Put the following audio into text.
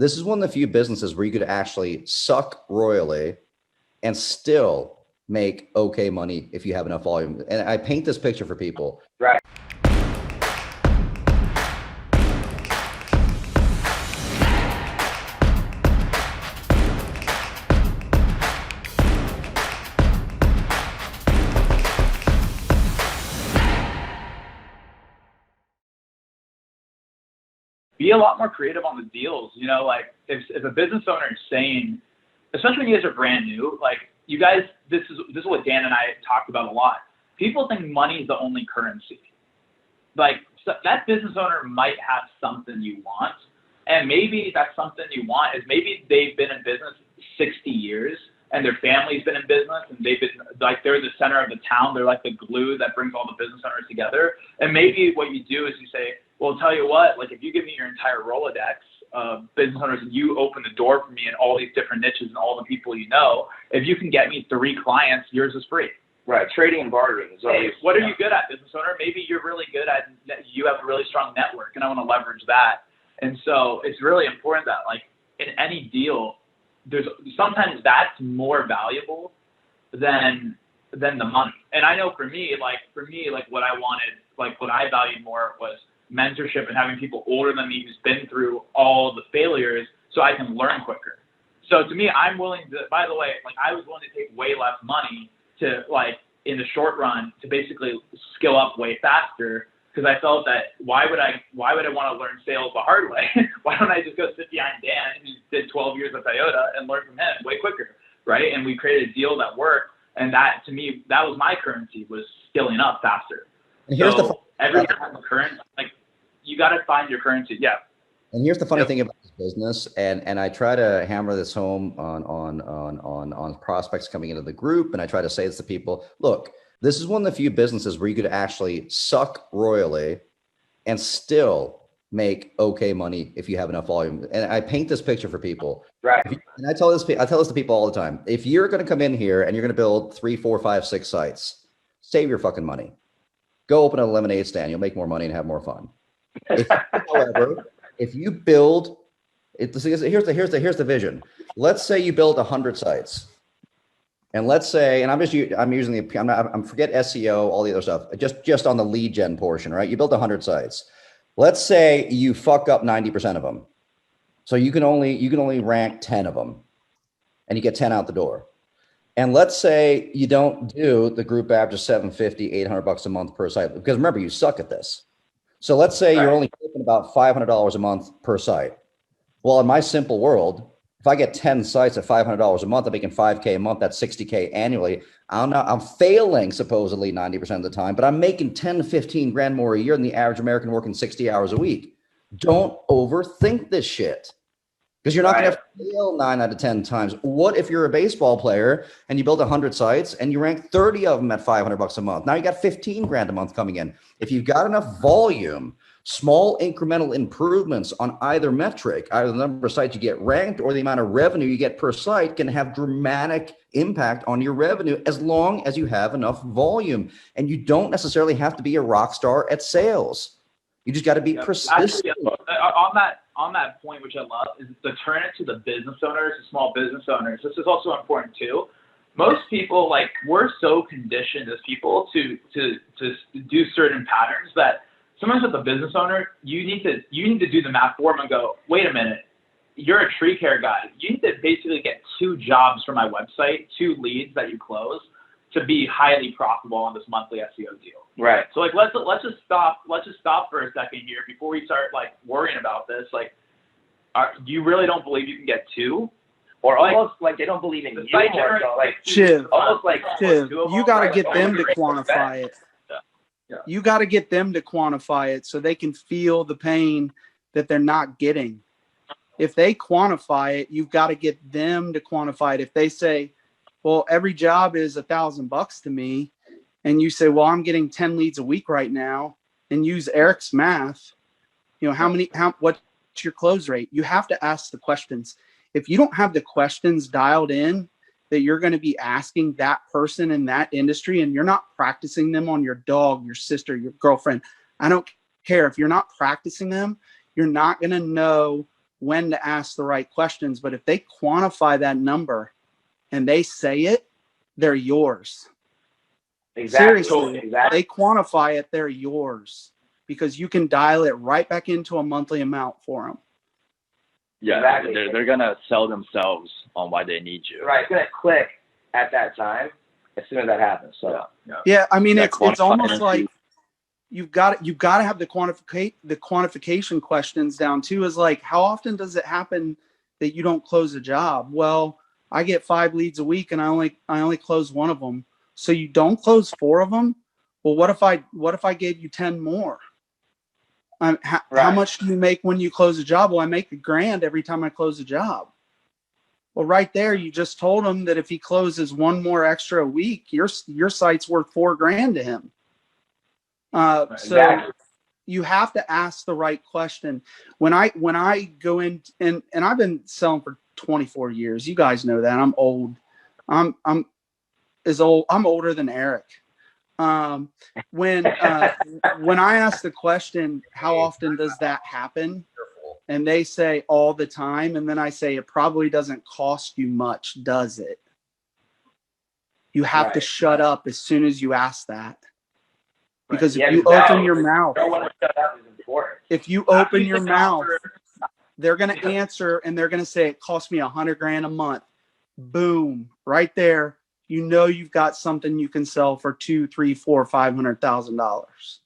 this is one of the few businesses where you could actually suck royally and still make okay money if you have enough volume. And I paint this picture for people. Right. Be a lot more creative on the deals. You know, like if a business owner is saying, especially when you guys are brand new, like you guys, this is what Dan and I talked about a lot. People think money is the only currency. Like so that business owner might have something you want, and maybe that something you want is maybe they've been in business 60 years and their family's been in business and they've been like they're the center of the town. They're like the glue that brings all the business owners together. And maybe what you do is you say, well, tell you what, like if you give me your entire Rolodex of business owners and you open the door for me in all these different niches and all the people you know, if you can get me 3 clients, yours is free. Right. Trading and bartering is always. What are you good at, business owner? Maybe you're really good at, you have a really strong network and I want to leverage that. And so it's really important that like in any deal, there's sometimes that's more valuable than the money. And I know for me, like what I wanted, like what I valued more was mentorship and having people older than me who's been through all the failures so I can learn quicker. So to me, I'm willing to, by the way, like I was willing to take way less money to like in the short run to basically skill up way faster because I felt that why would I want to learn sales the hard way? Why don't I just go sit behind Dan who did 12 years at Toyota and learn from him way quicker, right? And we created a deal that worked. And that to me, that was my currency, was skilling up faster. And here's so every current, like you got to find your currency. Yeah. And here's the funny thing about this business, and I try to hammer this home on prospects coming into the group, and I try to say this to people, look, this is one of the few businesses where you could actually suck royally and still make okay money if you have enough volume. And I paint this picture for people. Right. And I tell this to people all the time. If you're going to come in here and you're going to build 3, 4, 5, 6 sites, save your fucking money. Go open a lemonade stand. You'll make more money and have more fun. However, if you build it, here's the vision. Let's say you build 100 sites. And let's say, and I'm using I'm forget SEO, all the other stuff, just on the lead gen portion, right? You build 100 sites. Let's say you fuck up 90% of them. So you can only rank 10 of them and you get 10 out the door. And let's say you don't do the group average of $750, $800 a month per site, because remember, you suck at this. So let's say you're only making about $500 a month per site. Well, in my simple world, if I get 10 sites at $500 a month, I'm making $5K a month. That's $60K annually. I'm failing supposedly 90% of the time, but I'm making 10 to 15 grand more a year than the average American working 60 hours a week. Don't overthink this shit because you're not going to fail 9 out of 10 times. What if you're a baseball player and you build 100 sites and you rank 30 of them at $500 a month? Now you got 15 grand a month coming in. If you've got enough volume, small incremental improvements on either metric, either the number of sites you get ranked or the amount of revenue you get per site, can have dramatic impact on your revenue as long as you have enough volume. And you don't necessarily have to be a rock star at sales. You just got to be persistent. Actually, on that point, which I love, is to turn it to the business owners, the small business owners. This is also important too. Most people, like, we're so conditioned as people to do certain patterns that sometimes with a business owner, you need to do the math for them and go, wait a minute, you're a tree care guy. You need to basically get 2 jobs from my website, 2 leads that you close to be highly profitable on this monthly SEO deal. Right. So like let's just stop for a second here before we start like worrying about this. Like, you really don't believe you can get 2? Or almost like they don't believe in you. Chiv, almost like you got to get them to quantify it. Yeah. You got to get them to quantify it so they can feel the pain that they're not getting. If they quantify it, you've got to get them to quantify it. If they say, well, every job is $1,000 to me, and you say, well, I'm getting 10 leads a week right now, and use Eric's math, what's your close rate? You have to ask the questions. If you don't have the questions dialed in that you're going to be asking that person in that industry, and you're not practicing them on your dog, your sister, your girlfriend, I don't care. If you're not practicing them, you're not going to know when to ask the right questions. But if they quantify that number and they say it, they're yours. Exactly. Seriously, Exactly. they quantify it, they're yours, because you can dial it right back into a monthly amount for them. Yeah, Exactly. they're gonna sell themselves on why they need you. Right. It's gonna click at that time as soon as that happens. So Yeah, I mean, Yeah, it's almost quantifying like too. you've got to have the quantification questions down too. Is like, how often does it happen that you don't close a job? Well, I get 5 leads a week and I only close one of them. So you don't close 4 of them. Well, what if I gave you 10 more? How Right. much do you make when you close a job? Well, I make $1,000 every time I close a job. Well, right there, you just told him that if he closes one more extra a week, your site's worth $4,000 to him. So Exactly. you have to ask the right question. When I go in and I've been selling for 24 years. You guys know that. I'm old. I'm older than Eiric. When I ask the question, how often does that happen? And they say all the time. And then I say, it probably doesn't cost you much, does it? You have to shut up as soon as you ask that. Because if you open your mouth, Don't want to shut up is important. if you open your mouth, they're going to answer and they're going to say, it cost me $100,000 a month. Boom. Right there. You know, you've got something you can sell for $200,000, $300,000, $500,000.